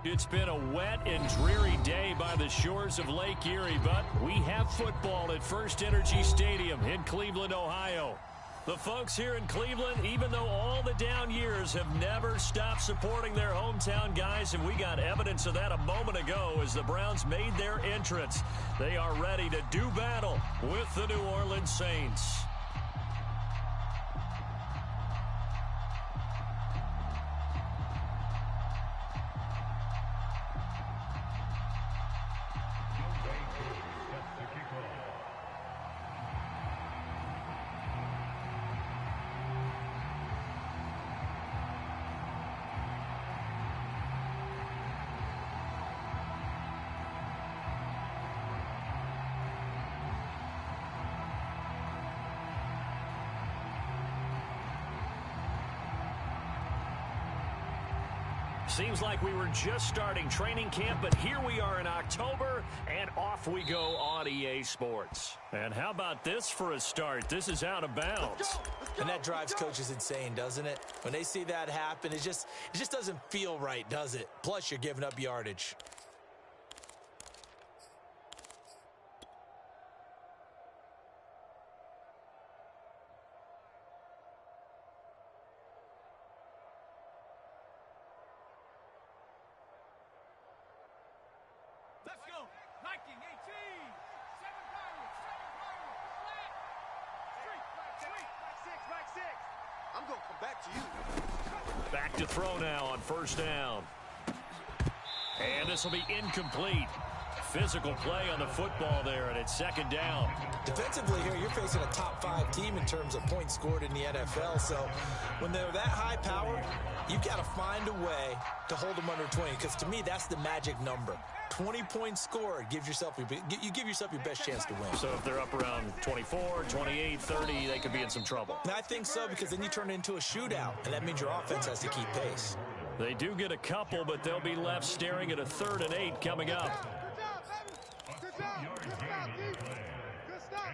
It's been a wet and dreary day by the shores of Lake Erie, but we have football at First Energy Stadium in Cleveland, Ohio. The folks here in Cleveland, even though all the down years, have never stopped supporting their hometown guys, and we got evidence of that a moment ago as the Browns made their entrance. They are ready to do battle with the New Orleans Saints. Seems like we were just starting training camp, but here we are in October, and off we go on EA Sports. And how about this for a start? This is out of bounds. And that drives coaches insane, doesn't it? When they see that happen, it just doesn't feel right, does it? Plus, you're giving up yardage. Let's go. Viking 18. 7 Pirates. 7 Pirates. Flat. Street. Right 6. I'm going to come back to you. Back to throw now on first down. And this will be incomplete. Physical play on the football there, and it's second down. Defensively here, you're facing a top 5 team in terms of points scored in the NFL. So when they're that high powered, you got to find a way to hold them under 20. Because to me, that's the magic number. 20 points scored gives yourself you give yourself your best chance to win. So if they're up around 24, 28, 30, they could be in some trouble. And I think so, because then you turn it into a shootout, and that means your offense has to keep pace. They do get a couple, but they'll be left staring at a 3rd and 8 coming up. Good job, baby. Good job. Good stop.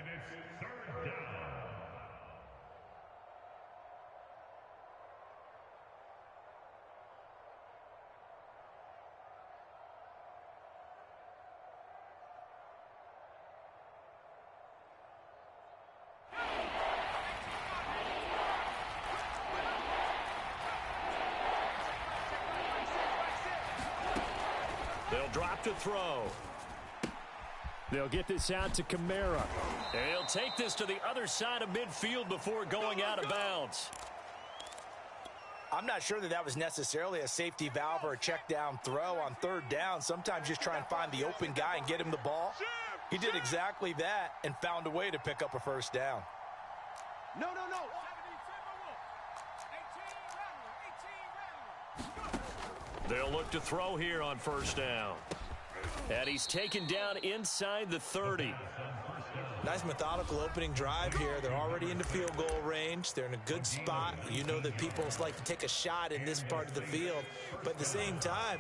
They'll drop to throw. They'll get this out to Kamara. And he'll take this to the other side of midfield before going out of bounds. I'm not sure that was necessarily a safety valve or a check down throw on 3rd down. Sometimes just try and find the open guy and get him the ball. He did exactly that and found a way to pick up a first down. No. They'll look to throw here on first down. And he's taken down inside the 30. Nice methodical opening drive here. They're already into field goal range. They're in a good spot. You know that people like to take a shot in this part of the field. But at the same time,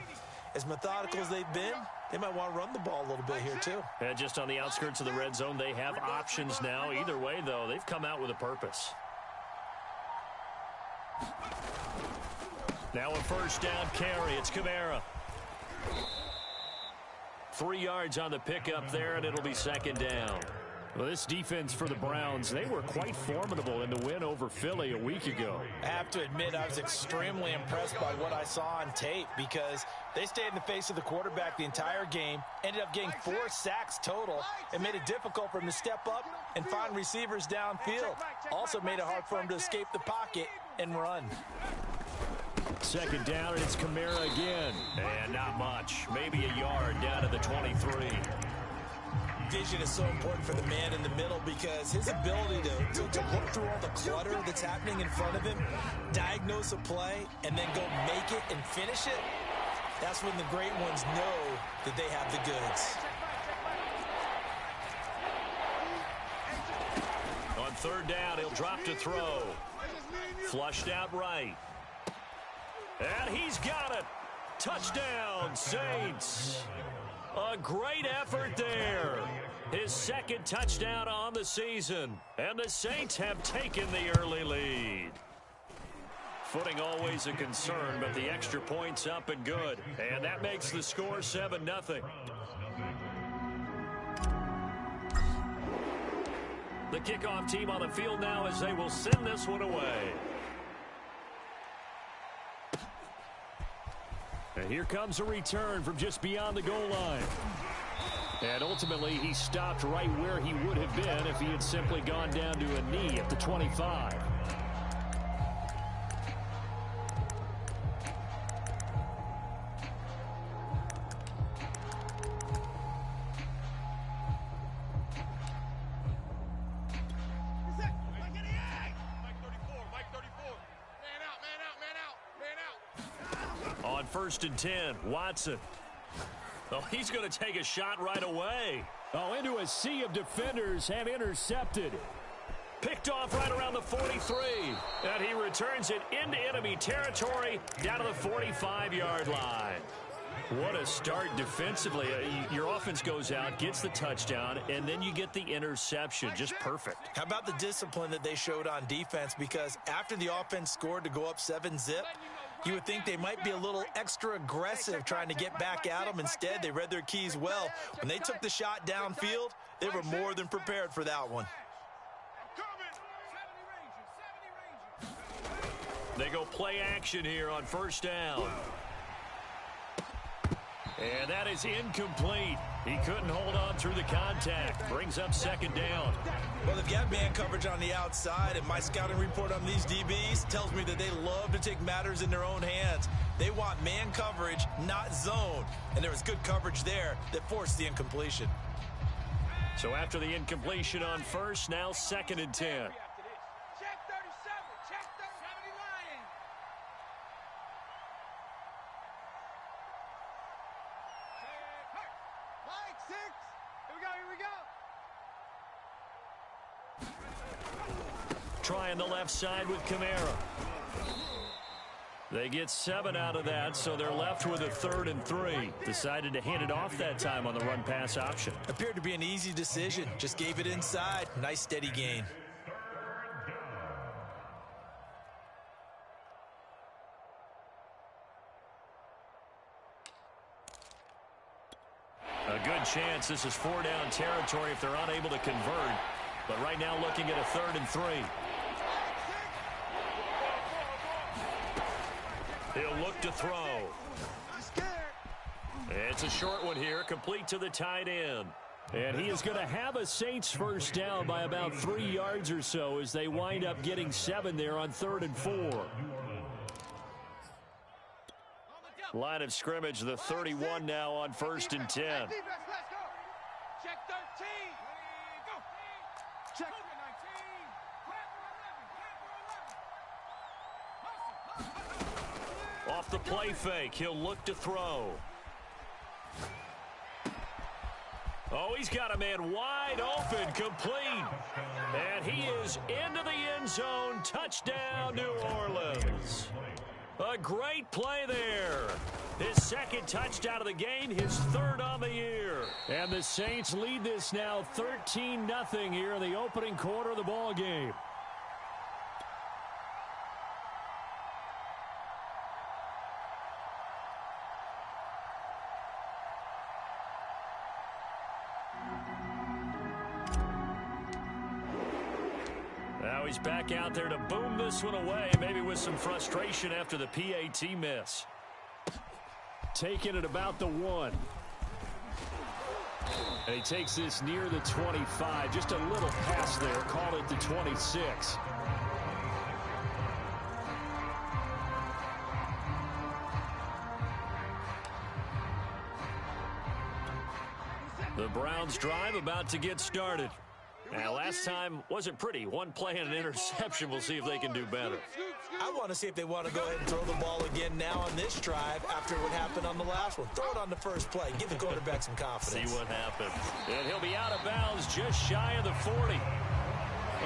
as methodical as they've been, they might want to run the ball a little bit here too. And just on the outskirts of the red zone, they have options now. Either way, though, they've come out with a purpose. Now a first down carry. It's Kamara. 3 yards on the pickup there, and it'll be second down. Well, this defense for the Browns, they were quite formidable in the win over Philly a week ago. I have to admit, I was extremely impressed by what I saw on tape, because they stayed in the face of the quarterback the entire game, ended up getting 4 sacks total, and made it difficult for him to step up and find receivers downfield. Also made it hard for him to escape the pocket and run. Second down, and it's Kamara again. And not much. Maybe a yard down to the 23. Vision is so important for the man in the middle, because his ability to look through all the clutter that's happening in front of him, diagnose a play, and then go make it and finish it, that's when the great ones know that they have the goods. On 3rd down, he'll drop to throw. Flushed out right. And he's got it. Touchdown, Saints. A great effort there. His 2nd touchdown on the season. And the Saints have taken the early lead. Footing always a concern, but the extra point's up and good. And that makes the score 7-0. The kickoff team on the field now as they will send this one away. And here comes a return from just beyond the goal line. And ultimately, he stopped right where he would have been if he had simply gone down to a knee at the 25. On 1st and 10, Watson. Oh, he's going to take a shot right away. Oh, into a sea of defenders and intercepted. Picked off right around the 43. And he returns it into enemy territory down to the 45-yard line. What a start defensively. Your offense goes out, gets the touchdown, and then you get the interception. Just perfect. How about the discipline that they showed on defense? Because after the offense scored to go up 7-zip, you would think they might be a little extra aggressive trying to get back at them. Instead, they read their keys well. When they took the shot downfield, they were more than prepared for that one. They go play action here on 1st down. And that is incomplete. He couldn't hold on through the contact. Brings up 2nd down. Well, they've got man coverage on the outside, and my scouting report on these DBs tells me that they love to take matters in their own hands. They want man coverage, not zone. And there was good coverage there that forced the incompletion. So after the incompletion on 1st, now 2nd and 10. Trying the left side with Kamara. They get 7 out of that, so they're left with a 3rd and 3. Decided to hand it off that time on the run-pass option. Appeared to be an easy decision. Just gave it inside. Nice, steady gain. A good chance this is 4-down territory if they're unable to convert. But right now looking at a 3rd and 3. He'll look to throw. It's a short one here, complete to the tight end. And he is going to have a Saints 1st down by about 3 yards or so as they wind up getting 7 there on 3rd and 4. Line of scrimmage, the 31 now on 1st and 10. Check 13. Check. Off the play fake, he'll look to throw. Oh, he's got a man wide open, complete. And he is into the end zone. Touchdown, New Orleans. A great play there. His 2nd touchdown of the game, his 3rd on the year. And the Saints lead this now 13-0 here in the opening quarter of the ball game. Now he's back out there to boom this one away, maybe with some frustration after the PAT miss. Taking it about the 1. And he takes this near the 25. Just a little pass there. Call it the 26. The Browns drive about to get started. Now, last time wasn't pretty. One play and an interception. We'll see if they can do better. I want to see if they want to go ahead and throw the ball again now on this drive after what happened on the last one. Throw it on the first play. Give the quarterback some confidence. See what happens. And he'll be out of bounds just shy of the 40.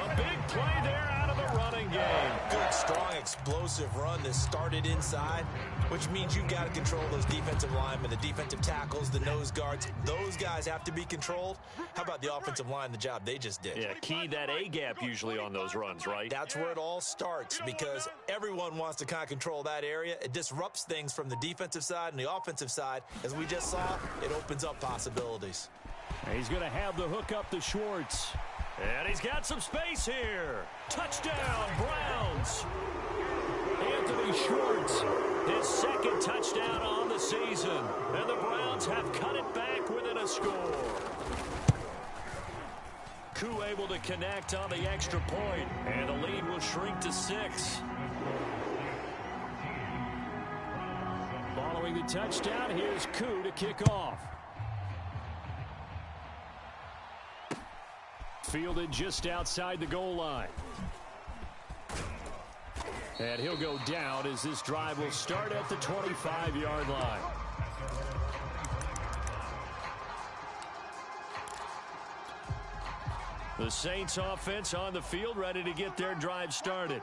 A big play there out of the running game. Good, strong, explosive run that started inside, which means you've got to control those defensive linemen, the defensive tackles, the nose guards. Those guys have to be controlled. How about the offensive line, the job they just did? Yeah, key that A-gap usually on those runs, right? That's where it all starts because everyone wants to kind of control that area. It disrupts things from the defensive side and the offensive side. As we just saw, it opens up possibilities. He's going to have the hook up to Schwartz. And he's got some space here. Touchdown, Browns. Anthony Schwartz, his second touchdown on the season. And the Browns have cut it back within a score. Koo able to connect on the extra point, and the lead will shrink to 6. Following the touchdown, here's Koo to kick off. Fielded just outside the goal line. And he'll go down as this drive will start at the 25-yard line. The Saints offense on the field ready to get their drive started.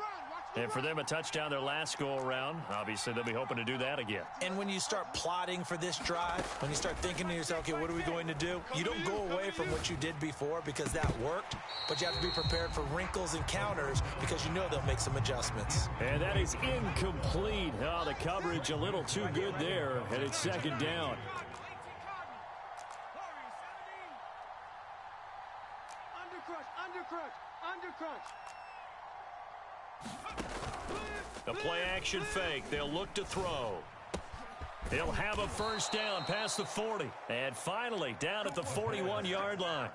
And for them, a touchdown their last go-around. Obviously, they'll be hoping to do that again. And when you start plotting for this drive, when you start thinking to yourself, okay, what are we going to do? You don't go away from what you did before because that worked, but you have to be prepared for wrinkles and counters because you know they'll make some adjustments. And that is incomplete. Oh, the coverage a little too good there, and it's second down. Undercrunch. The play-action fake. They'll look to throw. He'll have a first down past the 40. And finally, down at the 41-yard line.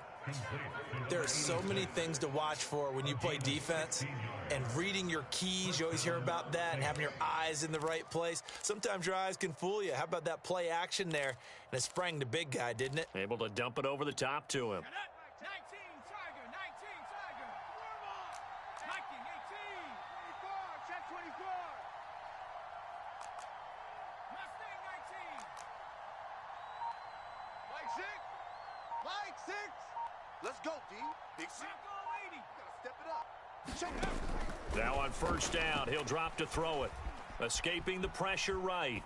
There are so many things to watch for when you play defense. And reading your keys, you always hear about that, and having your eyes in the right place. Sometimes your eyes can fool you. How about that play action there? And it sprang the big guy, didn't it? Able to dump it over the top to him. 19, Tiger. Nike, 18. 24, check 24. Mustang 19. Mike 6. Let's go, D. Big 6. Gotta step it up. Check it out. Now on first down, he'll drop to throw it. Escaping the pressure right.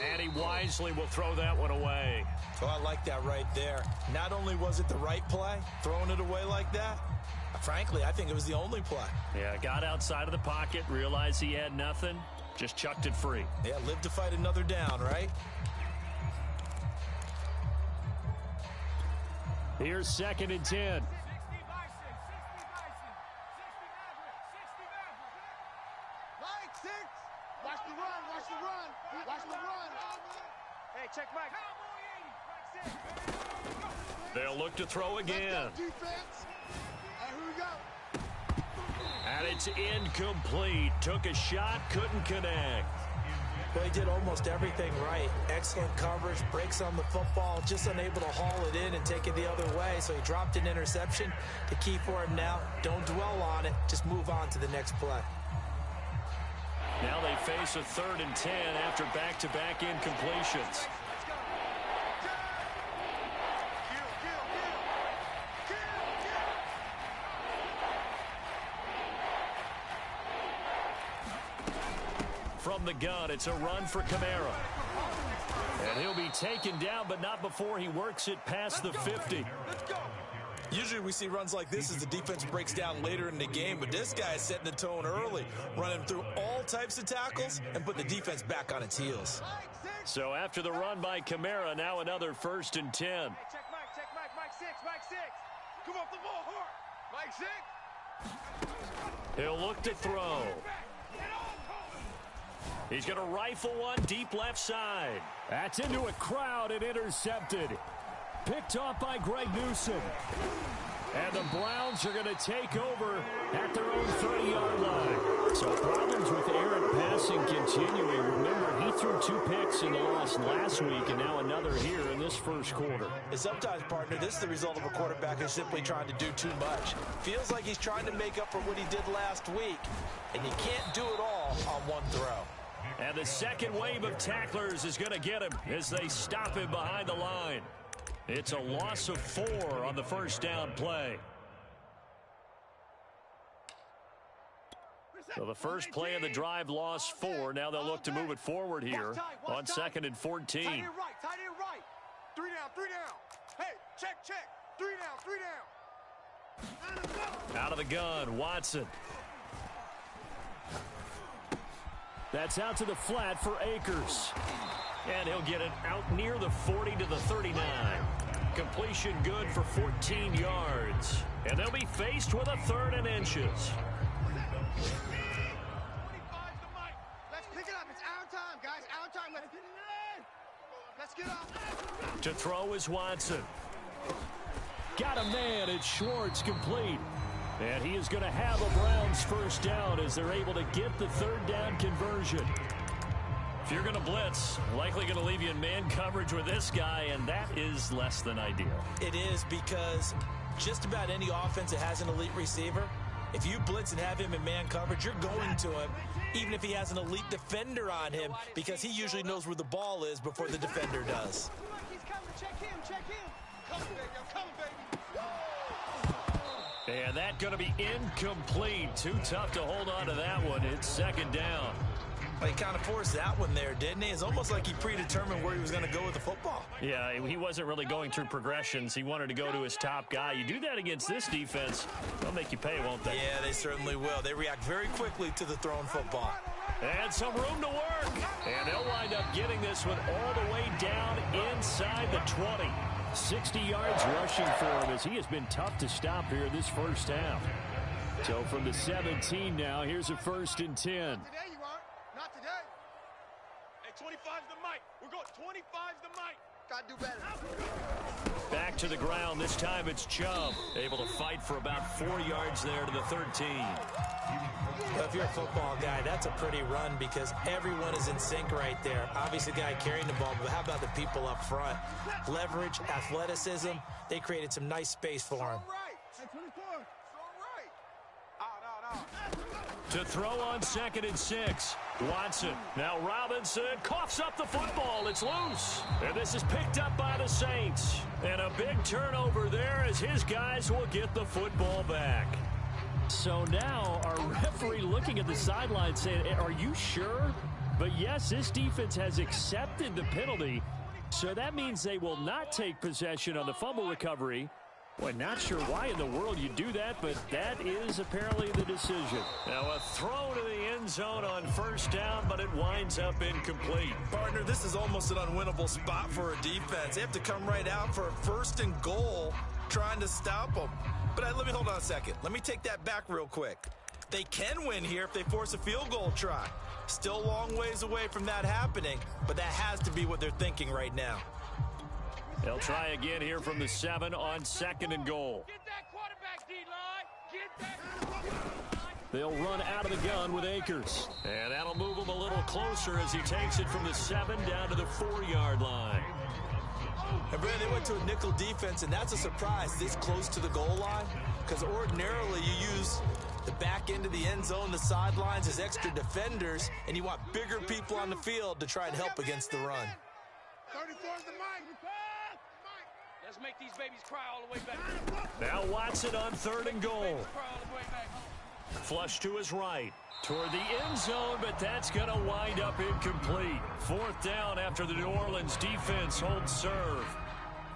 And he wisely will throw that one away. Oh, I like that right there. Not only was it the right play, throwing it away like that, frankly, I think it was the only play. Yeah, got outside of the pocket, realized he had nothing, just chucked it free. Yeah, live to fight another down, right? Here's 2nd and 10. Mike 6. Watch the run. Hey, check Mike. Mike 6. They'll look to throw again. Defense. And here we go. And it's incomplete. Took a shot, couldn't connect. Well, he did almost everything right. Excellent coverage, breaks on the football, just unable to haul it in and take it the other way. So he dropped an interception. The key for him now, don't dwell on it. Just move on to the next play. Now they face a 3rd and 10 after back-to-back incompletions. From the gun, it's a run for Kamara. And he'll be taken down, but not before he works it past the 50. Usually we see runs like this as the defense breaks down later in the game, but this guy is setting the tone early, running through all types of tackles and put the defense back on its heels. So after the run by Kamara, now another 1st and 10. Hey, check Mike 6. Come off the ball hard. Mike 6. He'll look to throw. He's going to rifle one deep left side. That's into a crowd and intercepted. Picked off by Greg Newsome. And the Browns are going to take over at their own 30-yard line. So problems with errant passing continuing. Remember, he threw 2 picks in the loss last week and now another here in this first quarter. And sometimes, partner, this is the result of a quarterback who's simply trying to do too much. Feels like he's trying to make up for what he did last week. And you can't do it all on one throw. And the second wave of tacklers is going to get him as they stop him behind the line. It's a loss of 4 on the first down play. So the first play of the drive lost 4. Now they'll look to move it forward here on 2nd and 14. Tight end right. 3 down. Hey, check. 3 down. Out of the gun, Watson. That's out to the flat for Akers. And he'll get it out near the 40 to the 39. Completion good for 14 yards. And they'll be faced with a 3rd and inches. 25's the mic. Let's pick it up. It's our time, guys. Our time. Let's get up. To throw is Watson. Got a man. It's Schwartz, complete. And he is going to have a Browns first down as they're able to get the 3rd down conversion. If you're going to blitz, likely going to leave you in man coverage with this guy, and that is less than ideal. It is, because just about any offense that has an elite receiver, if you blitz and have him in man coverage, you're going to him, even if he has an elite defender on him, because he usually knows where the ball is before the defender does. He's coming. Check him. Coming, baby. And that going to be incomplete. Too tough to hold on to that one. It's 2nd down. Well, he kind of forced that one there, didn't he? It's almost like he predetermined where he was going to go with the football. Yeah, he wasn't really going through progressions. He wanted to go to his top guy. You do that against this defense, they'll make you pay, won't they? Yeah, they certainly will. They react very quickly to the thrown football. And some room to work. And they'll wind up getting this one all the way down inside the 20. 60 yards rushing for him as he has been tough to stop here this first half. So from the 17 now, here's a 1st and 10. Today you aren't. Not today. Hey, 25's the mic. We're going 25's the mic. Gotta do better. Back to the ground. This time it's Chubb. Able to fight for about 4 yards there to the 13. Well, if you're a football guy, that's a pretty run because everyone is in sync right there. Obviously, the guy carrying the ball, but how about the people up front? Leverage, athleticism. They created some nice space for him. To throw on 2nd and 6. Watson. Now Robinson coughs up the football. It's loose. And this is picked up by the Saints. And a big turnover there as his guys will get the football back. So now our referee looking at the sideline saying, are you sure? But yes, this defense has accepted the penalty. So that means they will not take possession on the fumble recovery. Boy, not sure why in the world you do that, but that is apparently the decision. Now a throw to the end zone on 1st down, but it winds up incomplete. Partner, this is almost an unwinnable spot for a defense. They have to come right out for a 1st and goal trying to stop them. But let me hold on a second. Let me take that back real quick. They can win here if they force a field goal try. Still a long ways away from that happening, but that has to be what they're thinking right now. They'll try again here from the 7 on 2nd and goal. Get that quarterback, D-line. Get that. They'll run out of the gun with Akers. And that'll move him a little closer as he takes it from the 7 down to the 4-yard line. And Brandon, they went to a nickel defense, and that's a surprise this close to the goal line, because ordinarily you use the back end of the end zone, the sidelines as extra defenders, and you want bigger people on the field to try and help against the run. 34's the mic. Let's make these babies cry all the way back. Now Watson on 3rd and goal. Flush to his right. Toward the end zone, but that's going to wind up incomplete. 4th down after the New Orleans defense holds serve.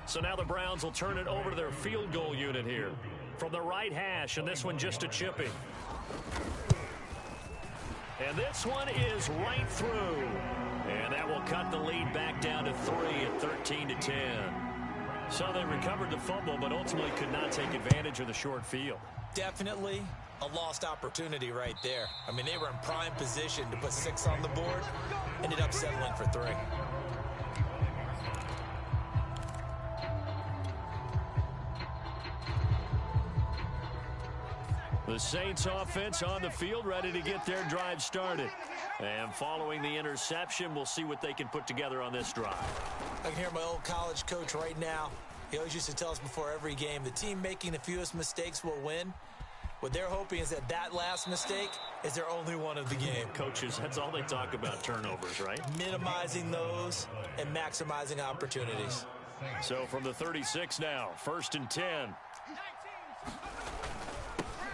So now the Browns will turn it over to their field goal unit here. From the right hash, and this one just a chipping. And this one is right through. And that will cut the lead back down to 3 at 13-10. So they recovered the fumble, but ultimately could not take advantage of the short field. Definitely a lost opportunity right there. I mean, they were in prime position to put 6 on the board. Ended up settling for 3. The Saints offense on the field, ready to get their drive started. And following the interception, we'll see what they can put together on this drive. I can hear my old college coach right now. He always used to tell us before every game, the team making the fewest mistakes will win. What they're hoping is that last mistake is their only one of the game. Coaches, that's all they talk about, turnovers, right? Minimizing those and maximizing opportunities. So from the 36 now, 1st and 10.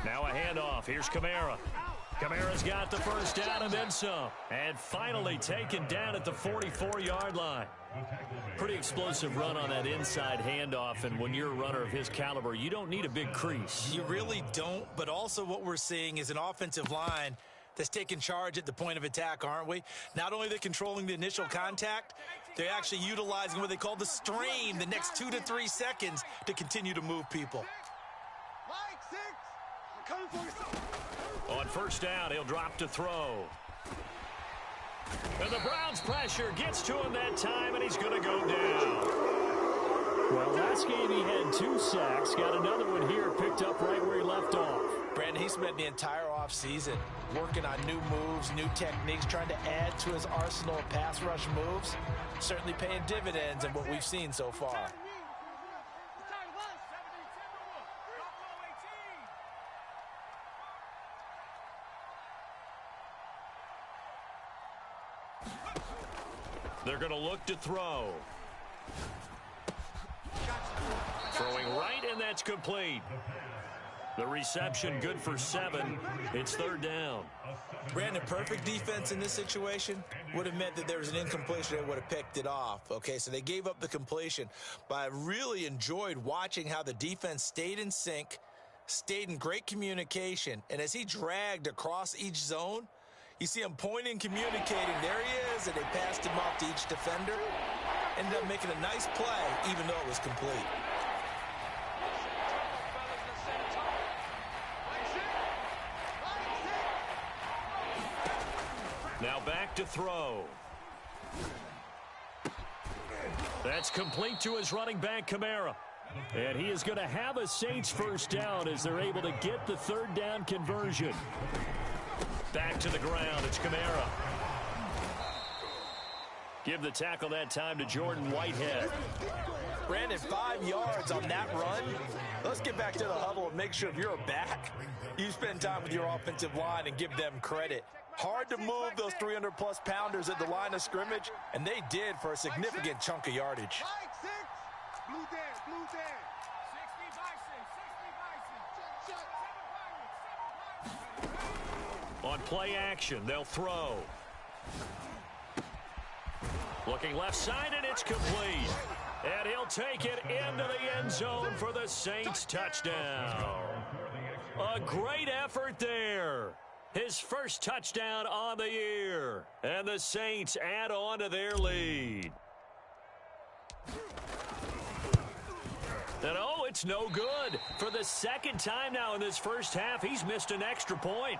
Now a handoff. Here's Kamara. Kamara's got the first down and then some. And finally taken down at the 44-yard line. Pretty explosive run on that inside handoff, and when you're a runner of his caliber, you don't need a big crease. You really don't, but also what we're seeing is an offensive line that's taking charge at the point of attack, aren't we? Not only are they controlling the initial contact, they're actually utilizing what they call the strain, the next 2 to 3 seconds, to continue to move people. Mike, 6. I'm coming for you. On first down, he'll drop to throw. And the Browns' pressure gets to him that time, and he's going to go down. Well, last game he had 2 sacks. Got another one here, picked up right where he left off. Brandon, he spent the entire offseason working on new moves, new techniques, trying to add to his arsenal of pass rush moves. Certainly paying dividends in what we've seen so far. They're going to look to throw. Throwing right, and that's complete. The reception good for 7. It's third down. Brandon, perfect defense in this situation would have meant that there was an incompletion that would have picked it off. Okay, so they gave up the completion. But I really enjoyed watching how the defense stayed in sync, stayed in great communication, and as he dragged across each zone, you see him pointing, communicating. There he is, and they passed him off to each defender. Ended up making a nice play, even though it was complete. Now back to throw. That's complete to his running back, Kamara. And he is going to have a Saints first down as they're able to get the third down conversion. Back to the ground. It's Kamara. Give the tackle that time to Jordan Whitehead. Brandon, 5 yards on that run. Let's get back to the huddle and make sure if you're a back, you spend time with your offensive line and give them credit. Hard to move those 300-plus pounders at the line of scrimmage, and they did for a significant chunk of yardage. Mike, 6. Blue Dan, blue Dan. 60 by 6, 60 by 6. On play action, they'll throw. Looking left side, and it's complete. And he'll take it into the end zone for the Saints touchdown. A great effort there. His first touchdown on the year. And the Saints add on to their lead. And oh, it's no good. For the second time now in this first half, he's missed an extra point.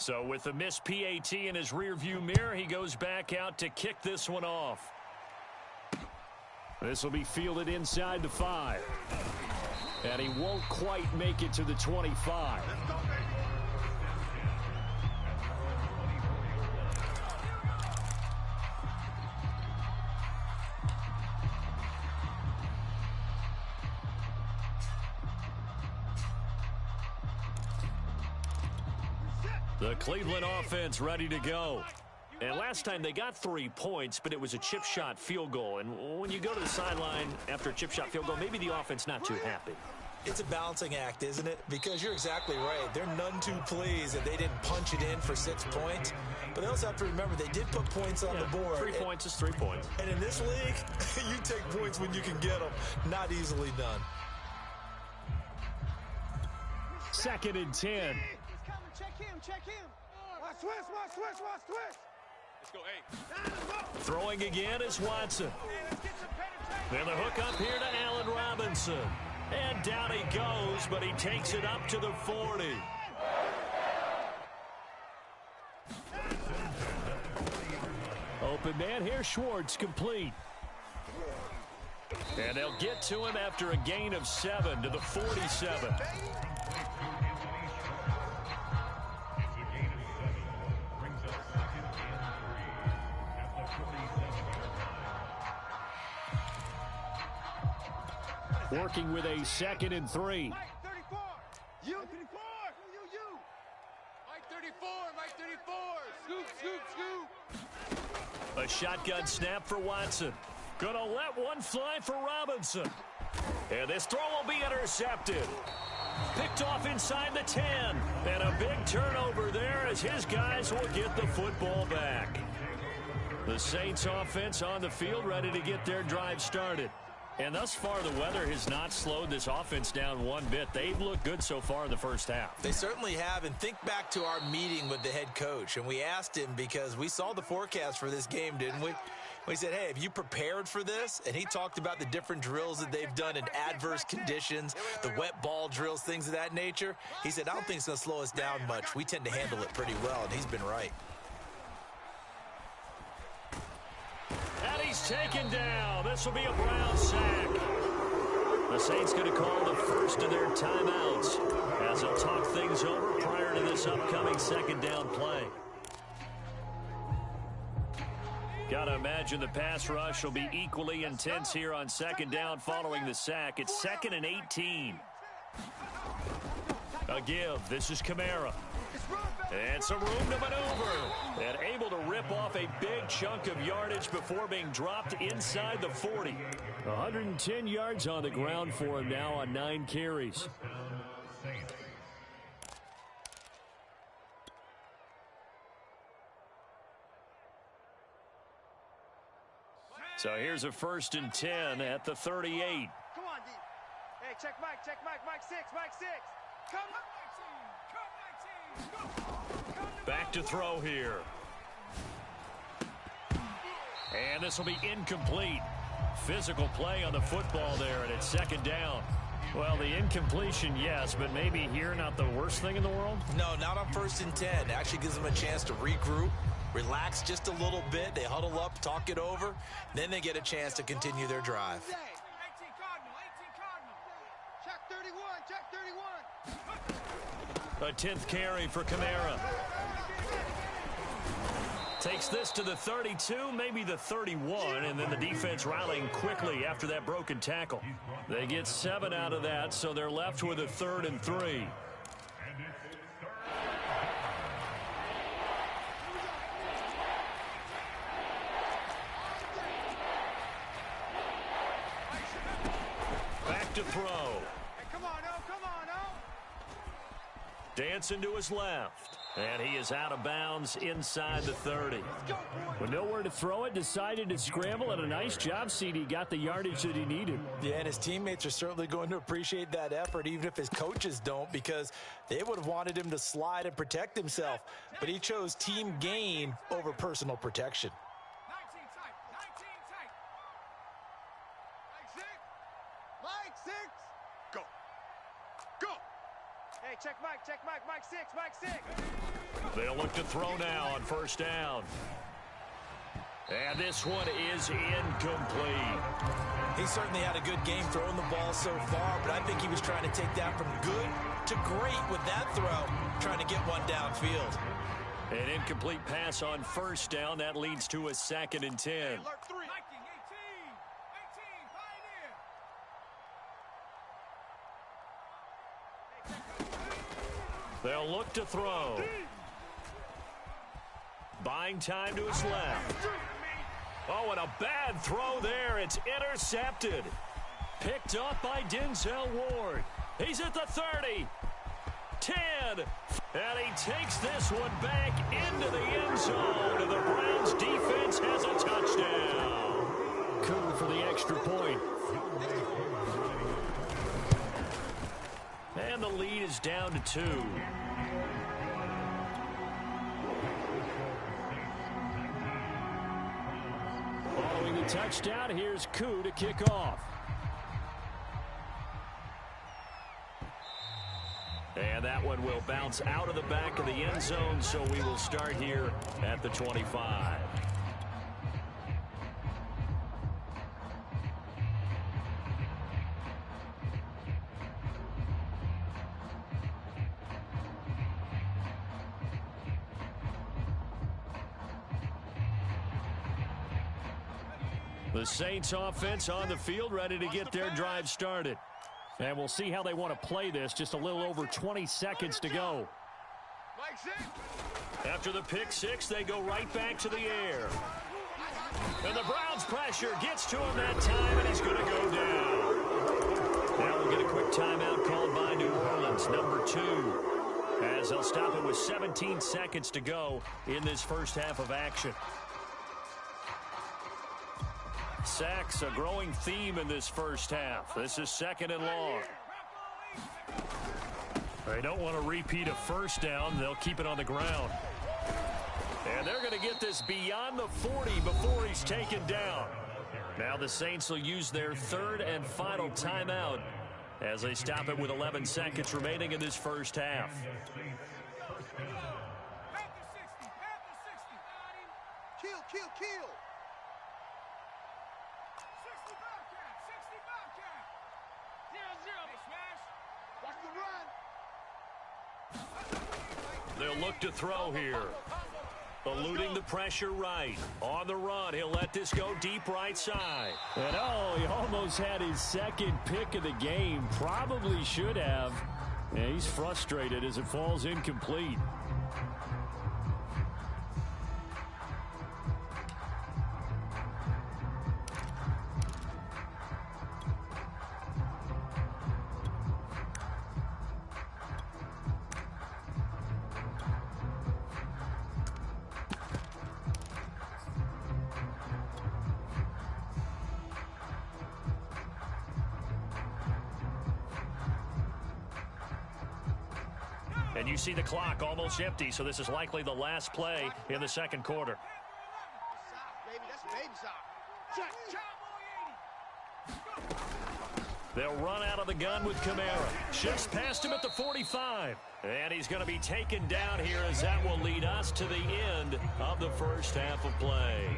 So with the missed PAT in his rearview mirror, he goes back out to kick this one off. This will be fielded inside the 5. And he won't quite make it to the 25. The Cleveland offense ready to go. And last time they got 3 points, but it was a chip shot field goal. And when you go to the sideline after a chip shot field goal, maybe the offense not too happy. It's a balancing act, isn't it? Because you're exactly right. They're none too pleased that they didn't punch it in for 6 points. But they also have to remember they did put points on the board. 3 points is 3 points. And in this league, you take points when you can get them. Not easily done. 2nd and 10. He's coming. Check him. Check him. Watch twist. Watch twist. Watch twist. Let's go, hey. Throwing again is Watson. Then the hook up here to Allen Robinson. And down he goes, but he takes it up to the 40. Open man here, Schwartz, complete. And they'll get to him after a gain of 7 to the 47. Working with a 2nd and 3. Mike, 34. You. 34. You. Mike 34. Mike 34. Scoop, scoop, scoop. A shotgun snap for Watson. Gonna let one fly for Robinson. And this throw will be intercepted. Picked off inside the 10. And a big turnover there as his guys will get the football back. The Saints offense on the field ready to get their drive started. And thus far, the weather has not slowed this offense down one bit. They've looked good so far in the first half. They certainly have. And think back to our meeting with the head coach. And we asked him because we saw the forecast for this game, didn't we? We said, hey, have you prepared for this? And he talked about the different drills that they've done in adverse conditions, the wet ball drills, things of that nature. He said, I don't think it's going to slow us down much. We tend to handle it pretty well, and he's been right. And he's taken down. This will be a Brown sack. The Saints going to call the first of their timeouts as they'll talk things over prior to this upcoming second down play. Got to imagine the pass rush will be equally intense here on second down following the sack. It's 2nd and 18. A give. This is Kamara. And some room to maneuver. And able to rip off a big chunk of yardage before being dropped inside the 40. 110 yards on the ground for him now on 9 carries. So here's a 1st and 10 at the 38. Come on, D. Hey, check Mike, Mike 6, Mike 6. Come on, Back to throw here. And this will be incomplete. Physical play on the football there, and it's 2nd down. Well, the incompletion, yes, but maybe here not the worst thing in the world? No, not on 1st and 10. It actually gives them a chance to regroup, relax just a little bit. They huddle up, talk it over. Then they get a chance to continue their drive. 18 Cardinal. Check 31, check 31. A 10th carry for Kamara. Takes this to the 32, maybe the 31, and then the defense rallying quickly after that broken tackle. They get 7 out of that, so they're left with a 3rd and 3. Back to throw. Hey, come on, oh. Dancing to his left. And he is out of bounds inside the 30. With nowhere to throw it, decided to scramble, and a nice job, CD. Got the yardage that he needed. Yeah, and his teammates are certainly going to appreciate that effort, even if his coaches don't, because they would have wanted him to slide and protect himself. But he chose team gain over personal protection. 19 tight. Mike 6. Go. Go. Hey, check Mike, Mike 6, Mike 6. They'll look to throw now on 1st down. And this one is incomplete. He certainly had a good game throwing the ball so far, but I think he was trying to take that from good to great with that throw, trying to get one downfield. An incomplete pass on 1st down. That leads to a 2nd and 10. Alert 3. 18, Pioneer. They'll look to throw. Buying time to his left. Oh, and a bad throw there. It's intercepted. Picked up by Denzel Ward. He's at the 30. 10. And he takes this one back into the end zone. And the Browns defense has a touchdown. Coup for the extra point. And the lead is down to 2. Following the touchdown, here's Koo to kick off. And that one will bounce out of the back of the end zone, so we will start here at the 25. The Saints offense on the field ready to get their drive started. And we'll see how they want to play this. Just a little over 20 seconds to go. After the pick six, they go right back to the air. And the Browns' pressure gets to him that time, and he's going to go down. Now we'll get a quick timeout called by New Orleans, number 2, as they'll stop it with 17 seconds to go in this first half of action. Sacks, a growing theme in this first half. This is 2nd and long. They don't want to repeat a first down. They'll keep it on the ground. And they're going to get this beyond the 40 before he's taken down. Now the Saints will use their 3rd and final timeout as they stop it with 11 seconds remaining in this first half. Kill. 60 Bobcat. 0-0. Watch the run. They'll look to throw here. Eluding the pressure right. On the run, he'll let this go deep right side. And he almost had his 2nd pick of the game. Probably should have. Yeah, he's frustrated as it falls incomplete. And you see the clock almost empty, so this is likely the last play in the second quarter. They'll run out of the gun with Kamara. Shifts past him at the 45. And he's going to be taken down here as that will lead us to the end of the first half of play.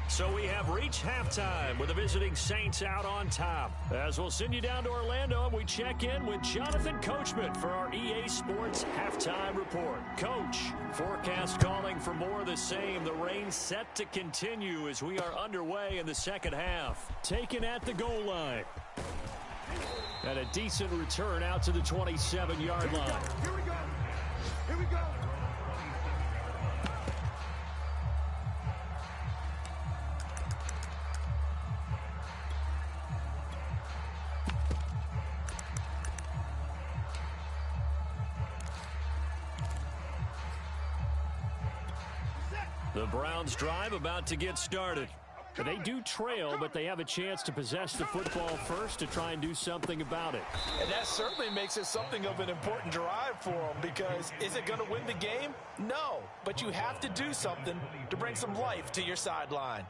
So we have reached halftime with the visiting Saints out on top. As we'll send you down to Orlando, and we check in with Jonathan Coachman for our EA Sports Halftime Report. Coach, forecast calling for more of the same. The rain set to continue as we are underway in the second half. Taken at the goal line. And a decent return out to the 27-yard line. Here we go. Here we go. The Browns drive about to get started. They do trail, but they have a chance to possess the football first to try and do something about it. And that certainly makes it something of an important drive for them, because is it going to win the game? No, but you have to do something to bring some life to your sideline.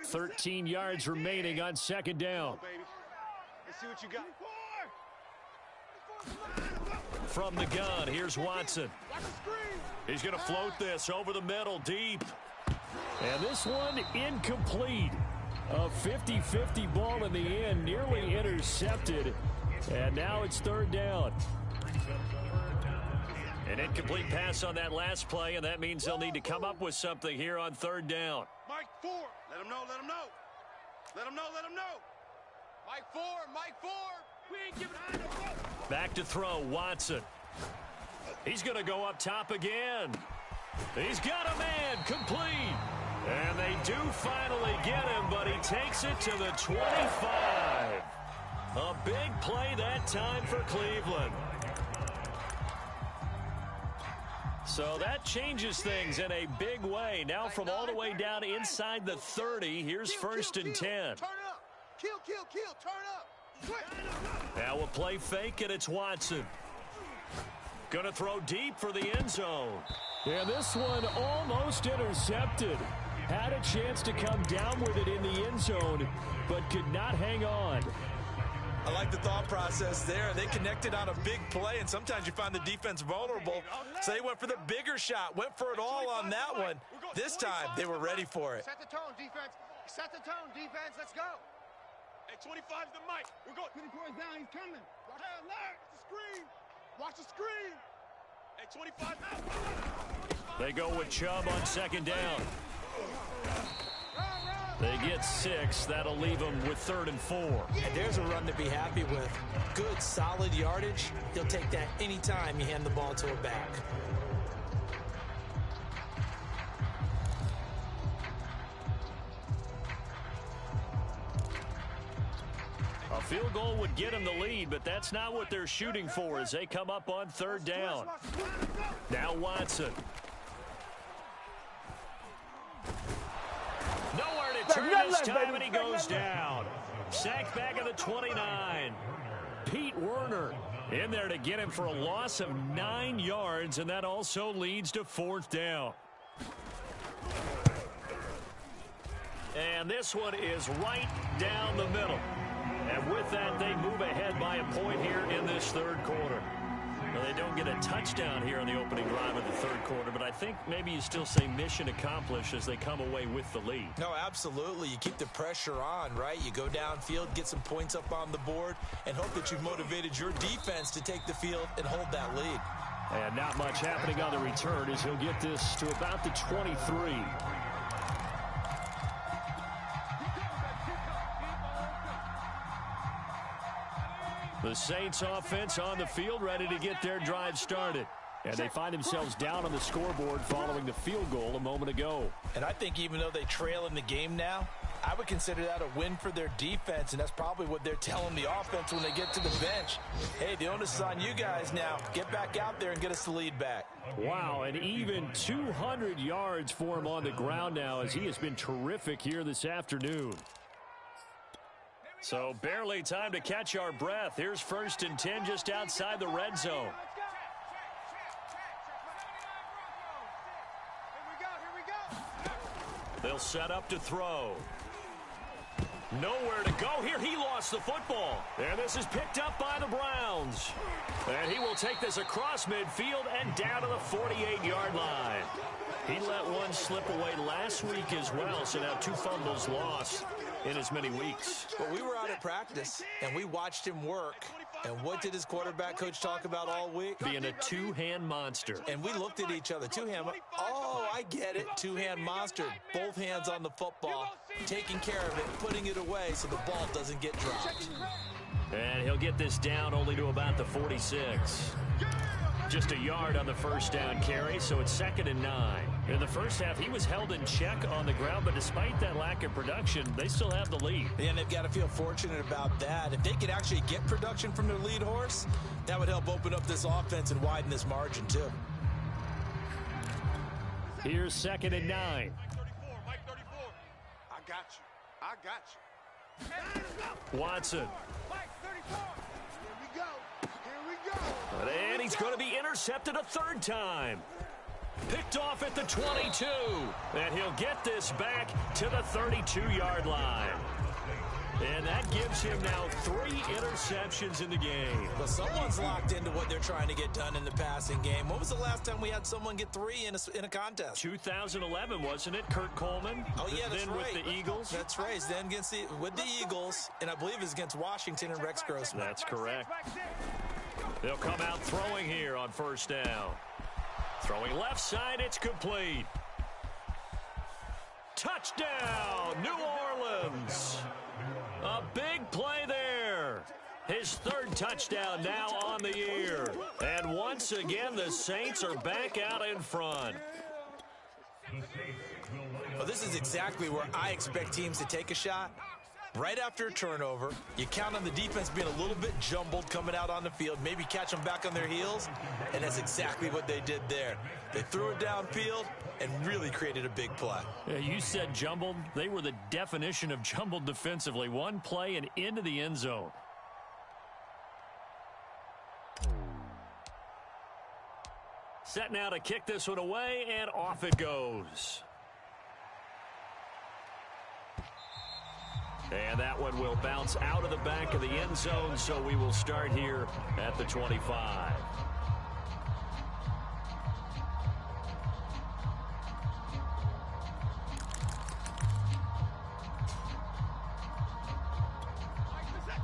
Thirteen yards remaining on second down. Let's see what you got. From the gun, here's Watson. He's going to float this over the middle, deep. And this one incomplete. A 50-50 ball in the end, nearly intercepted. And now it's third down. An incomplete pass on that last play, and that means they'll need to come up with something here on third down. Mike 4. Let him know. Let him know. Let him know. Let him know. Mike 4. Mike 4. We ain't giving out. Back to throw, Watson. He's going to go up top again. He's got a man, complete. And they do finally get him, but he takes it to the 25. A big play that time for Cleveland. So that changes things in a big way. Now from all the way down inside the 30, here's first and 10. Turn up. Kill. Turn up. Now a play fake, and it's Watson. Going to throw deep for the end zone. And this one almost intercepted. Had a chance to come down with it in the end zone, but could not hang on. I like the thought process there. They connected on a big play, and sometimes you find the defense vulnerable. So they went for the bigger shot, went for it all on that one. This time, they were ready for it. Set the tone, defense. Set the tone, defense. Let's go. Hey, 25's the mic. We're going. 24's down. He's coming. Watch the screen. Watch the screen. They go with Chubb on second down. They get 6. That'll leave them with 3rd and 4. And there's a run to be happy with. Good, solid yardage. He'll take that anytime you hand the ball to a back. A field goal would get them the lead, but that's not what they're shooting for as they come up on 3rd down. Now Watson. Nowhere to turn this time, and he goes down. Sacked back at the 29. Pete Werner in there to get him for a loss of 9 yards, and that also leads to 4th down. And this one is right down the middle. And with that, they move ahead by a point here in this 3rd quarter. Well, they don't get a touchdown here on the opening drive of the 3rd quarter, but I think maybe you still say mission accomplished as they come away with the lead. No, absolutely. You keep the pressure on, right? You go downfield, get some points up on the board, and hope that you've motivated your defense to take the field and hold that lead. And not much happening on the return as he'll get this to about the 23. The Saints offense on the field ready to get their drive started. And they find themselves down on the scoreboard following the field goal a moment ago. And I think even though they trail in the game now, I would consider that a win for their defense, and that's probably what they're telling the offense when they get to the bench. Hey, the onus is on you guys now. Get back out there and get us the lead back. Wow, and even 200 yards for him on the ground now as he has been terrific here this afternoon. So barely time to catch our breath. Here's 1st and 10 just outside the red zone. They'll set up to throw. Nowhere to go here. He lost the football. And this is picked up by the Browns. And he will take this across midfield and down to the 48-yard line. He let one slip away last week as well, so now 2 fumbles lost in as many weeks. Well, we were out at practice, and we watched him work. And what did his quarterback coach talk about all week? Being a two-hand monster. And we looked at each other. Two-hand. Oh, I get it. Two-hand monster. Both hands on the football, taking care of it, putting it away so the ball doesn't get dropped. And he'll get this down only to about the 46. Just a yard on the 1st down carry, so it's 2nd and 9. In the first half, he was held in check on the ground, but despite that lack of production, they still have the lead. And they've got to feel fortunate about that. If they could actually get production from their lead horse, that would help open up this offense and widen this margin, too. Here's 2nd and 9. Mike 34, Mike 34. I got you. I got you. Watson. Mike 34. Here we go. Here we go. And he's going to be intercepted a 3rd time. Picked off at the 22. And he'll get this back to the 32-yard line. And that gives him now 3 interceptions in the game. Well, someone's locked into what they're trying to get done in the passing game. When was the last time we had someone get 3 in a contest? 2011, wasn't it? Kurt Coleman. Oh, yeah, that's then right. with the Eagles. That's right. Then with the Eagles, and I believe it's against Washington and Rex Grossman. That's correct. They'll come out throwing here on 1st down. Throwing left side, it's complete. Touchdown, New Orleans. A big play there. His 3rd touchdown now on the year. And once again, the Saints are back out in front. Well, this is exactly where I expect teams to take a shot. Right after a turnover, you count on the defense being a little bit jumbled coming out on the field, maybe catch them back on their heels, and that's exactly what they did there. They threw it downfield and really created a big play. Yeah, you said jumbled. They were the definition of jumbled defensively. One play and into the end zone. Set now to kick this one away, and off it goes. And that one will bounce out of the back of the end zone, so we will start here at the 25.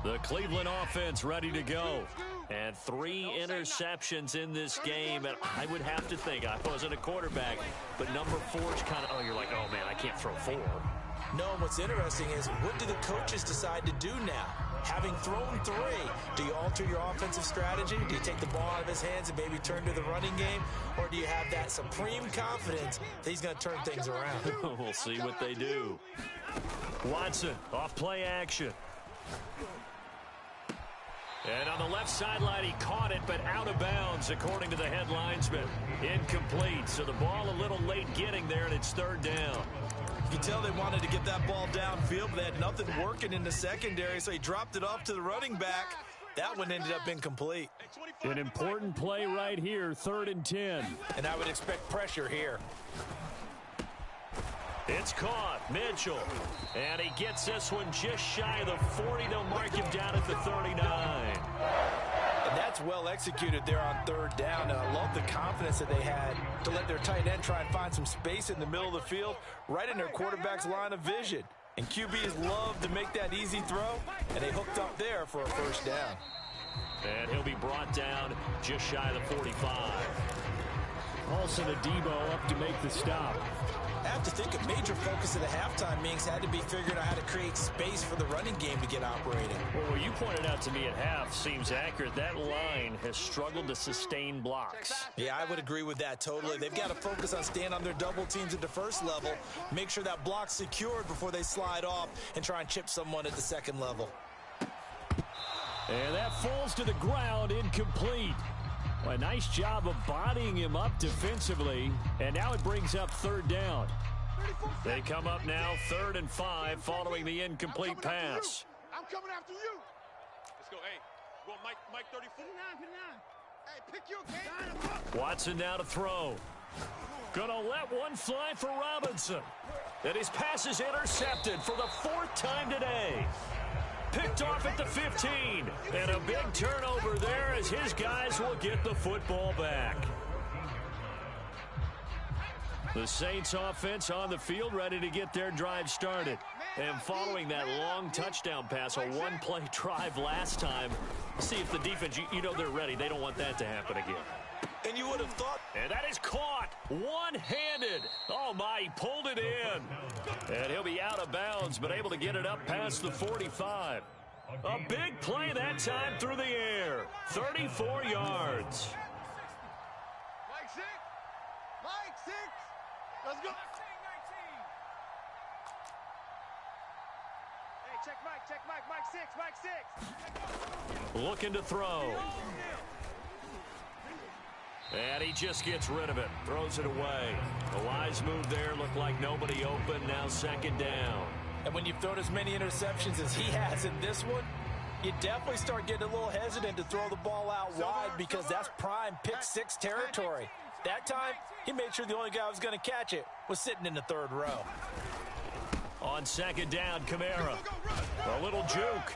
The Cleveland offense ready to go. And 3 interceptions in this game, and I would have to think, I wasn't a quarterback, but number 4's kind of, you're like, oh, man, I can't throw 4. No, and what's interesting is, what do the coaches decide to do now? Having thrown 3, do you alter your offensive strategy? Do you take the ball out of his hands and maybe turn to the running game? Or do you have that supreme confidence that he's going to turn things around? We'll see what they do. Watson, off play action. And on the left sideline, he caught it, but out of bounds, according to the head linesman. Incomplete, so the ball a little late getting there, and it's 3rd down. You can tell they wanted to get that ball downfield, but they had nothing working in the secondary, so he dropped it off to the running back. That one ended up incomplete. An important play right here, 3rd and 10. And I would expect pressure here. It's caught, Mitchell. And he gets this one just shy of the 40. They'll mark him down at the 39. And that's well executed there on 3rd down. And I love the confidence that they had to let their tight end try and find some space in the middle of the field, right in their quarterback's line of vision. And QBs love to make that easy throw, and they hooked up there for a 1st down. And he'll be brought down just shy of the 45. Paulson Adebo up to make the stop. I have to think a major focus of the halftime meetings had to be figuring out how to create space for the running game to get operating. Well, what you pointed out to me at half seems accurate. That line has struggled to sustain blocks. Yeah, I would agree with that totally. They've got to focus on staying on their double teams at the 1st level, make sure that block's secured before they slide off and try and chip someone at the 2nd level. And that falls to the ground, incomplete. A nice job of bodying him up defensively, and now it brings up 3rd down. They come up now 3rd and 5 following the incomplete pass. I'm coming after you. Let's go. Hey, go Mike 34. Hey, pick your game. Watson now to throw. Gonna let one fly for Robinson. And his pass is intercepted for the 4th time today. Picked off at the 15. And a big turnover there as his guys will get the football back. The Saints offense on the field ready to get their drive started. And following that long touchdown pass, a 1-play drive last time, see if the defense, you know they're ready. They don't want that to happen again. And you would have thought. And that is caught one-handed. Oh, my, he pulled it in. And he'll be out of bounds, but able to get it up past the 45. A big play that time through the air. 34 yards. Mike 6. Mike 6. Let's go. Hey, check Mike, Mike 6. Looking to throw. And he just gets rid of it. Throws it away. A wise move there. Looked like nobody open. Now 2nd down. And when you've thrown as many interceptions as he has in this one, you definitely start getting a little hesitant to throw the ball out wide because that's prime pick 6 territory. That time, he made sure the only guy who was going to catch it was sitting in the 3rd row. On 2nd down, Kamara. A little juke.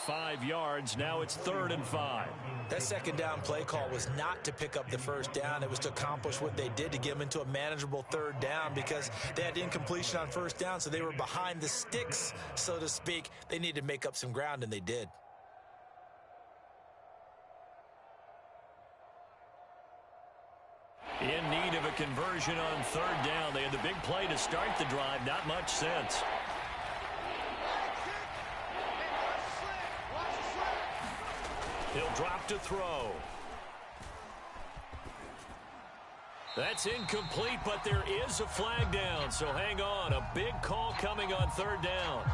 5 yards. Now it's 3rd and 5. That 2nd down play call was not to pick up the 1st down. It was to accomplish what they did to get them into a manageable 3rd down because they had incompletion on 1st down, so they were behind the sticks, so to speak. They needed to make up some ground, and they did. In need of a conversion on 3rd down. They had the big play to start the drive. Not much sense. He'll drop to throw. That's incomplete, but there is a flag down, so hang on. A big call coming on 3rd down.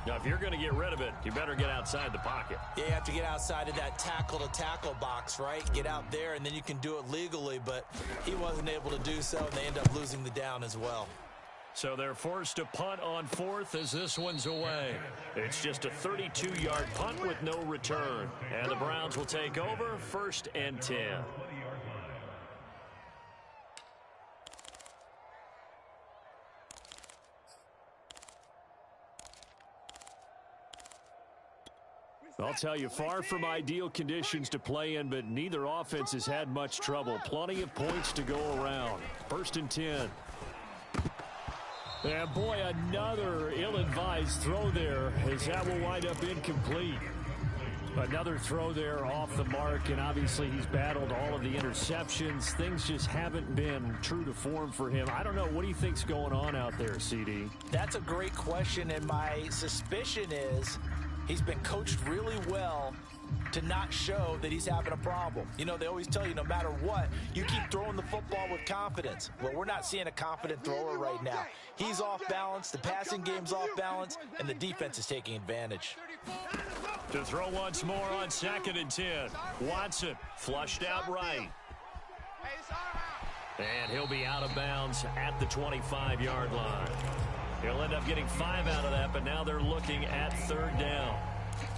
Now, if you're going to get rid of it, you better get outside the pocket. Yeah, you have to get outside of that tackle-to-tackle box, right? Get out there, and then you can do it legally, but he wasn't able to do so, and they end up losing the down as well. So they're forced to punt on 4th as this one's away. It's just a 32-yard punt with no return. And the Browns will take over 1st and 10. I'll tell you, far from ideal conditions to play in, but neither offense has had much trouble. Plenty of points to go around. 1st and 10. And boy, another ill-advised throw there as that will wind up incomplete. Another throw there off the mark, and obviously he's battled all of the interceptions. Things just haven't been true to form for him. I don't know. What do you think's going on out there, CD? That's a great question, and my suspicion is he's been coached really well to not show that he's having a problem. You know, they always tell you no matter what, you keep throwing the football with confidence. Well, we're not seeing a confident thrower right now. He's off balance, the passing game's off balance, and the defense is taking advantage. To throw once more on 2nd and 10. Watson flushed out right. And he'll be out of bounds at the 25-yard line. He'll end up getting 5 out of that, but now they're looking at 3rd down.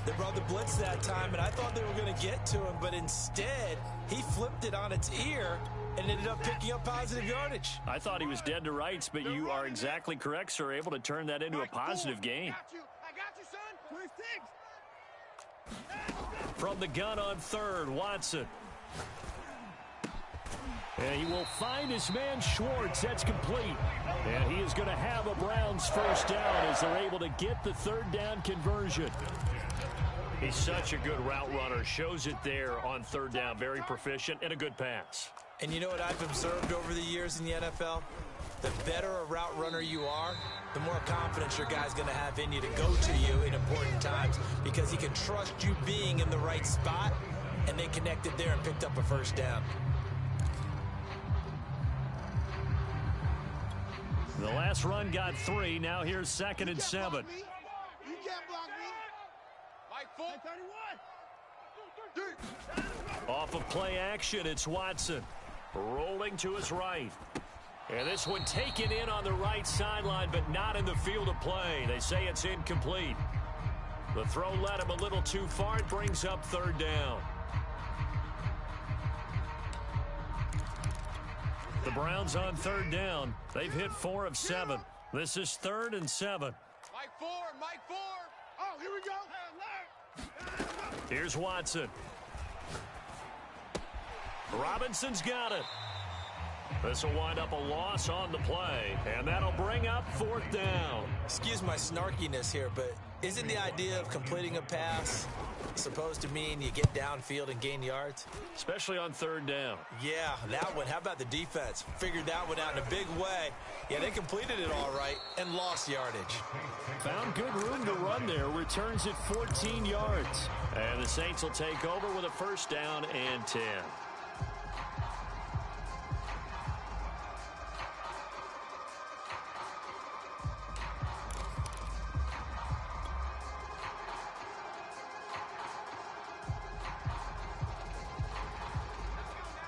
They brought the blitz that time, and I thought they were going to get to him, but instead, he flipped it on its ear and ended up picking up positive yardage. I thought he was dead to rights, but you are exactly correct, sir, able to turn that into a positive gain. I got you, son. 26. From the gun on 3rd, Watson. And he will find his man Schwartz. That's complete. And he is going to have a Browns 1st down as they're able to get the 3rd down conversion. He's such a good route runner. Shows it there on 3rd down. Very proficient and a good pass. And you know what I've observed over the years in the NFL? The better a route runner you are, the more confidence your guy's going to have in you to go to you in important times because he can trust you being in the right spot, and they connected there and picked up a 1st down. The last run got 3. Now here's 2nd and 7. You can't block me. Mike, 431. Off of play action, it's Watson. Rolling to his right. And this one taken in on the right sideline, but not in the field of play. They say it's incomplete. The throw led him a little too far. It brings up 3rd down. The Browns on 3rd down. They've hit 4 of 7. This is 3rd and 7. Mike 4. Oh, here we go. Here's Watson. Robinson's got it. This will wind up a loss on the play, and that'll bring up 4th down. Excuse my snarkiness here, but isn't the idea of completing a pass supposed to mean you get downfield and gain yards? Especially on 3rd down. Yeah, that one. How about the defense? Figured that one out in a big way. Yeah, they completed it all right and lost yardage. Found good room to run there. Returns at 14 yards. And the Saints will take over with a 1st down and 10.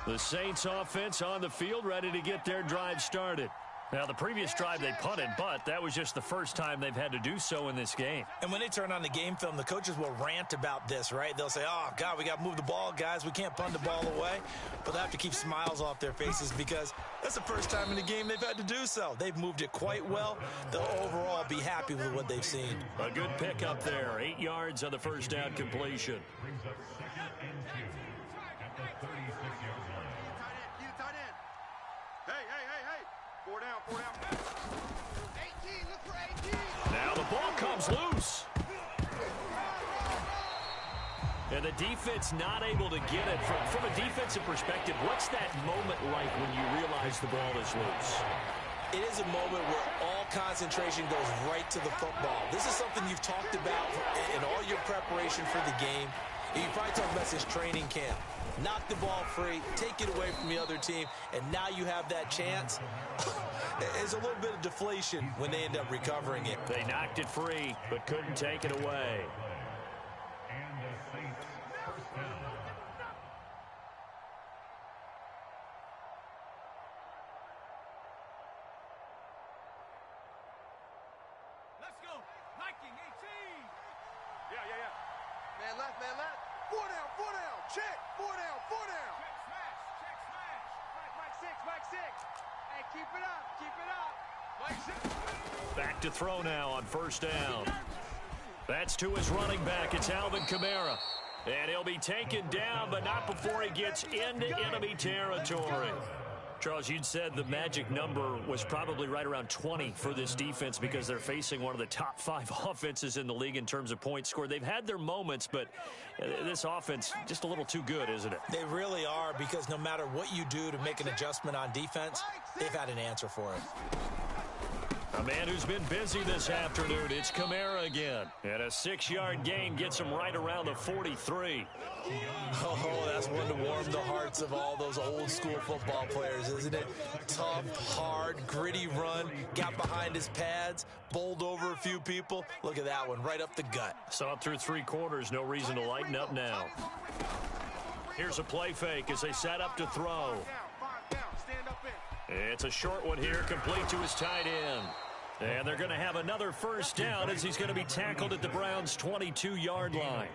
The Saints offense on the field, ready to get their drive started. Now, the previous drive they punted, but that was just the first time they've had to do so in this game. And when they turn on the game film, the coaches will rant about this, right? They'll say, oh, God, we got to move the ball, guys. We can't punt the ball away. But they have to keep smiles off their faces because that's the first time in the game they've had to do so. They've moved it quite well. They'll overall be happy with what they've seen. A good pickup there. 8 yards on the 1st down completion. Four down. 18, look for 18. Now the ball comes loose. And the defense not able to get it. From a defensive perspective, what's that moment like when you realize the ball is loose? It is a moment where all concentration goes right to the football. This is something you've talked about in all your preparation for the game. You probably talked about this training camp. Knock the ball free, take it away from the other team, and now you have that chance. There's a little bit of deflation when they end up recovering it. They knocked it free, but couldn't take it away. Let's go. Hiking 18. Yeah. Man left. 4 down. Check. 4 down. Check smash. Mike 6. Hey, keep it up. Mike 6. Back to throw now on 1st down. That's to his running back. It's Alvin Kamara. And he'll be taken down, but not before he gets into enemy territory. Charles, you'd said the magic number was probably right around 20 for this defense because they're facing one of the top 5 offenses in the league in terms of points scored. They've had their moments, but this offense just a little too good, isn't it? They really are, because no matter what you do to make an adjustment on defense, they've had an answer for it. A man who's been busy this afternoon, it's Kamara again. And a 6-yard gain gets him right around the 43. Oh, that's one to warm the hearts of all those old-school football players, isn't it? Tough, hard, gritty run, got behind his pads, bowled over a few people. Look at that one, right up the gut. Saw it through 3 quarters, no reason to lighten up now. Here's a play fake as they set up to throw. It's a short one here, complete to his tight end. And they're going to have another first down as he's going to be tackled at the Browns' 22-yard line.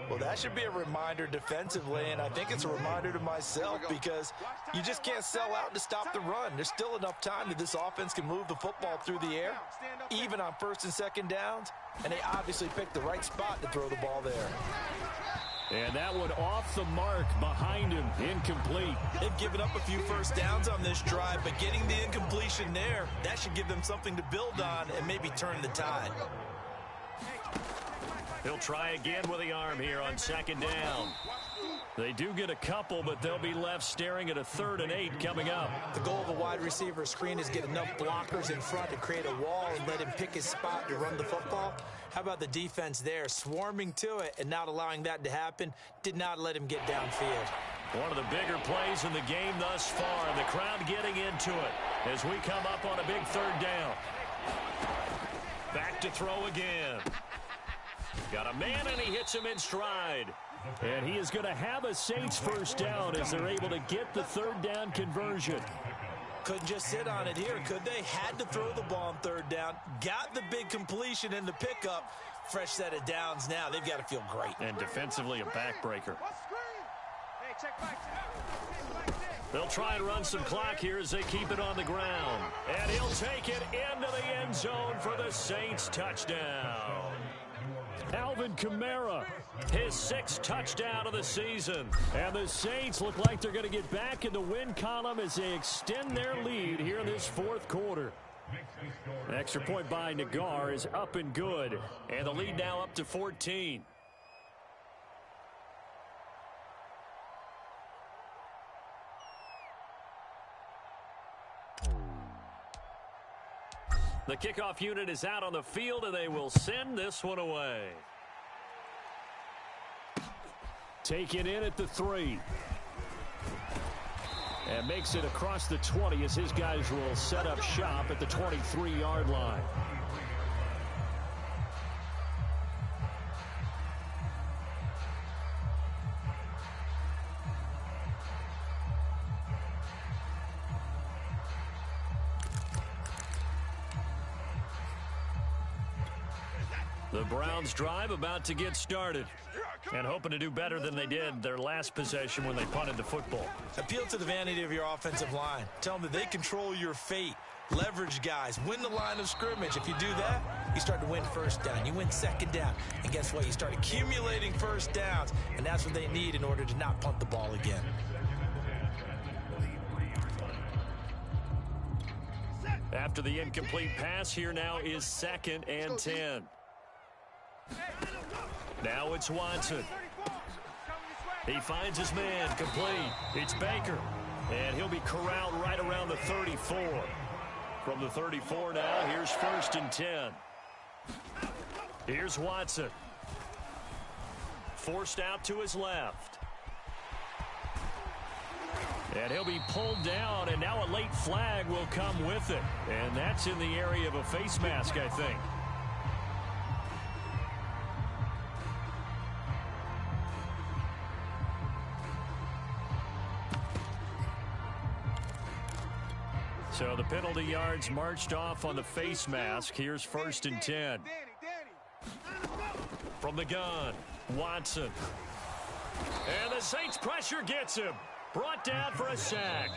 Well, that should be a reminder defensively, and I think it's a reminder to myself, because you just can't sell out to stop the run. There's still enough time that this offense can move the football through the air, even on 1st and 2nd downs, and they obviously picked the right spot to throw the ball there. And that one off the mark behind him, incomplete. They've given up a few first downs on this drive, but getting the incompletion there, that should give them something to build on and maybe turn the tide. He'll try again with the arm here on 2nd down. They do get a couple, but they'll be left staring at a 3rd and 8 coming up. The goal of a wide receiver screen is get enough blockers in front to create a wall and let him pick his spot to run the football. How about the defense there, swarming to it and not allowing that to happen? Did not let him get downfield. One of the bigger plays in the game thus far. The crowd getting into it as we come up on a big 3rd down. Back to throw again. Got a man, and he hits him in stride. And he is going to have a Saints first down as they're able to get the 3rd down conversion. Couldn't just sit on it here, could they? Had to throw the ball on 3rd down. Got the big completion in the pickup. Fresh set of downs now. They've got to feel great. And defensively, a backbreaker. They'll try and run some clock here as they keep it on the ground. And he'll take it into the end zone for the Saints touchdown. Alvin Kamara, his 6th touchdown of the season. And the Saints look like they're going to get back in the win column as they extend their lead here in this 4th quarter. An extra point by Nagar is up and good. And the lead now up to 14. The kickoff unit is out on the field, and they will send this one away. Taken in at the 3. And makes it across the 20 as his guys will set up shop at the 23-yard line. The Browns drive about to get started, and hoping to do better than they did their last possession when they punted the football. Appeal to the vanity of your offensive line. Tell them that they control your fate. Leverage guys. Win the line of scrimmage. If you do that, you start to win 1st down. You win 2nd down. And guess what? You start accumulating first downs, and that's what they need in order to not punt the ball again. After the incomplete pass, here now is 2nd and 10. Now it's Watson. He finds his man, complete. It's Baker, and he'll be corralled right around the 34. From the 34 now, here's 1st and 10. Here's Watson. Forced out to his left. And he'll be pulled down, and now a late flag will come with it. And that's in the area of a face mask, I think. So the penalty yards marched off on the face mask. Here's 1st and 10. From the gun, Watson. And the Saints pressure gets him. Brought down for a sack.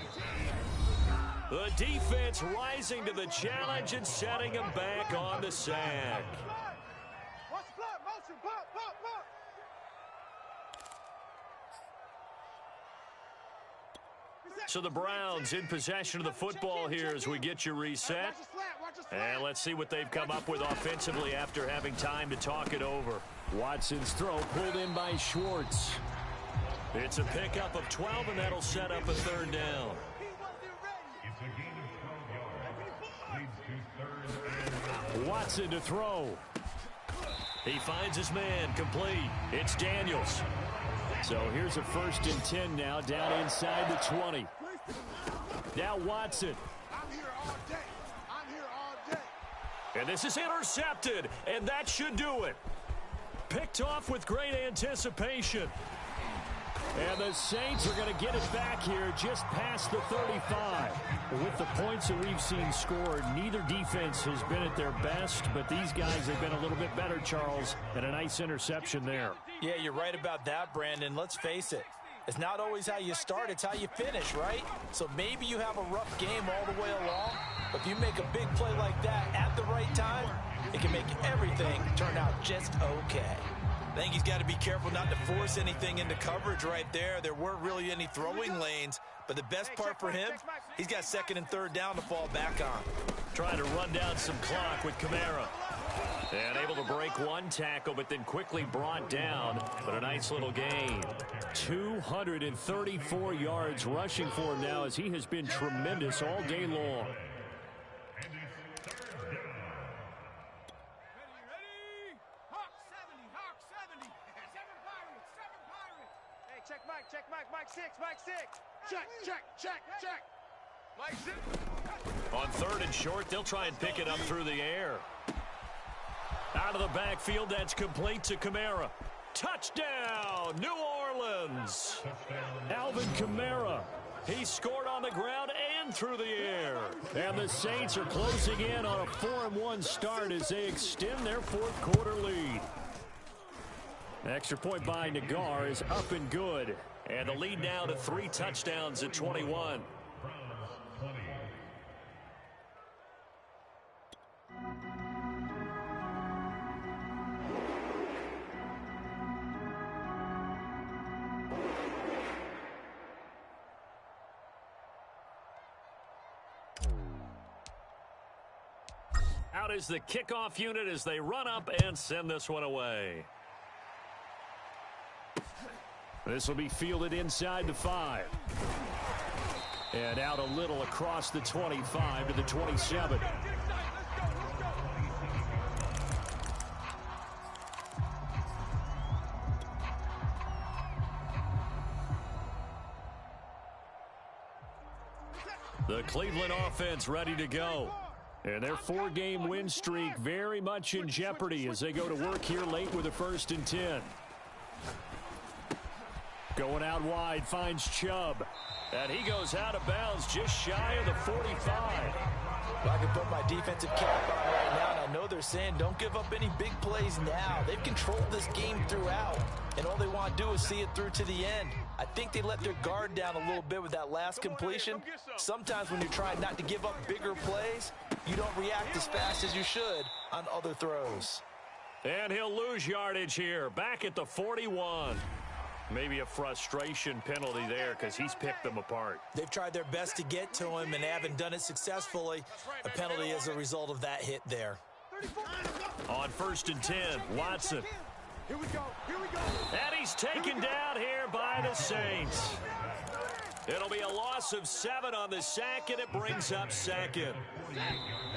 The defense rising to the challenge and setting him back on the sack. So the Browns in possession of the football here as we get you reset. And let's see what they've come up with offensively after having time to talk it over. Watson's throw pulled in by Schwartz. It's a pickup of 12, and that'll set up a third down. Watson to throw. He finds his man, complete. It's Daniels. So here's a 1st and 10 now, down inside the 20. Now Watson. I'm here all day. I'm here all day. And this is intercepted, and that should do it. Picked off with great anticipation. And the Saints are going to get it back here just past the 35. With the points that we've seen scored, neither defense has been at their best, but these guys have been a little bit better, Charles, and a nice interception there. Yeah, you're right about that, Brandon. Let's face it. It's not always how you start, it's how you finish, right? So maybe you have a rough game all the way along, but if you make a big play like that at the right time, it can make everything turn out just okay. I think he's got to be careful not to force anything into coverage right there. There weren't really any throwing lanes, but the best part for him, he's got 2nd and 3rd down to fall back on. Trying to run down some clock with Kamara. And able to break one tackle, but then quickly brought down. But a nice little gain. 234 yards rushing for him now as he has been tremendous all day long. Check, Mike 6, Mike 6. Check. Mike 6. On 3rd and short, they'll try and pick it up through the air. Out of the backfield, that's complete to Kamara. Touchdown, New Orleans. Alvin Kamara. He scored on the ground and through the air. And the Saints are closing in on a 4-1 start as they extend their 4th quarter lead. Extra point by Nagar is up and good. And the lead now to 3 touchdowns at 21. Out is the kickoff unit as they run up and send this one away. This will be fielded inside the 5. And out a little across the 25 to the 27. The Cleveland offense ready to go. And their 4-game win streak very much in jeopardy as they go to work here late with a 1st and 10. Going out wide, finds Chubb. And he goes out of bounds just shy of the 45. Well, I can put my defensive cap on right now, and I know they're saying don't give up any big plays now. They've controlled this game throughout, and all they want to do is see it through to the end. I think they let their guard down a little bit with that last completion. Sometimes when you're trying not to give up bigger plays, you don't react as fast as you should on other throws. And he'll lose yardage here, back at the 41. Maybe a frustration penalty there because he's picked them apart. They've tried their best to get to him and haven't done it successfully. A penalty as a result of that hit there. On 1st and 10, Watson. Here we go. And he's taken down here by the Saints. It'll be a loss of 7 on the sack, and it brings up 2nd.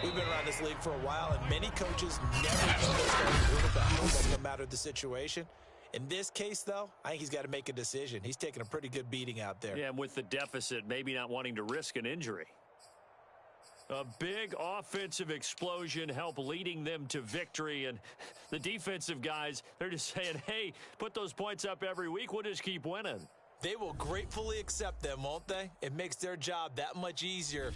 We've been around this league for a while, and many coaches never use their starting quarterback, almost no matter the situation. In this case, though, I think he's got to make a decision. He's taking a pretty good beating out there. Yeah, and with the deficit, maybe not wanting to risk an injury. A big offensive explosion helped leading them to victory. And the defensive guys, they're just saying, hey, put those points up every week. We'll just keep winning. They will gratefully accept them, won't they? It makes their job that much easier